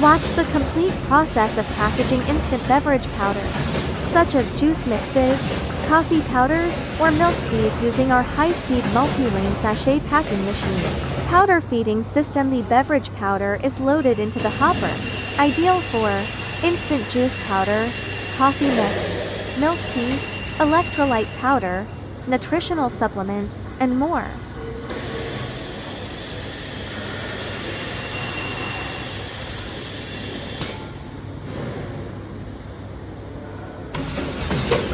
Watch the complete process of packaging instant beverage powders, such as juice mixes, coffee powders, or milk teas using our high-speed multi-lane sachet packing machine. Powder feeding system. The beverage powder is loaded into the hopper, ideal for instant juice powder, coffee mix, milk tea, electrolyte powder, nutritional supplements, and more.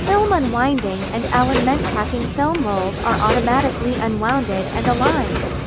Film unwinding and alignment packing. Film rolls are automatically unwounded and aligned.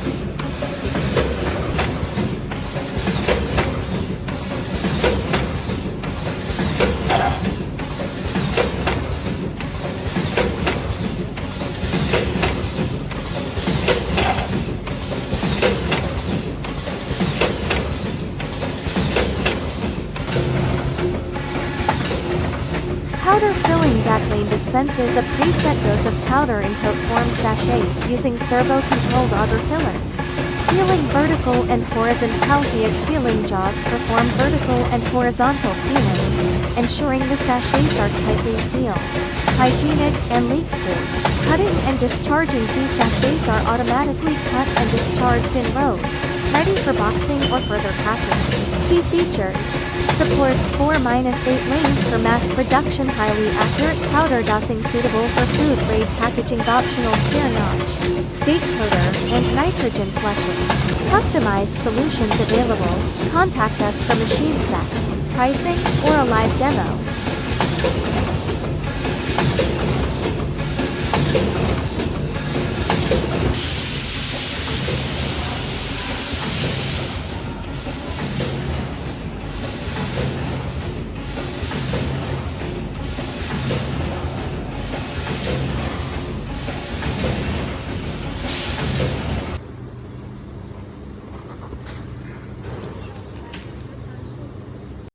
Powder filling. Backlane dispenses a preset dose of powder in tote-form sachets using servo-controlled auger fillers. Sealing. Vertical and horizontal heat sealing jaws perform vertical and horizontal sealing, ensuring the sachets are tightly sealed, hygienic, and leak-proof. Cutting and discharging. These sachets are automatically cut and discharged in rows, ready for boxing or further packing. Key features: supports 4-8 lanes for mass production. Highly accurate powder dosing suitable for food-grade packaging. Optional clear notch, date coder, and nitrogen flushing. Customized solutions available. Contact us for machine specs, pricing, or a live demo.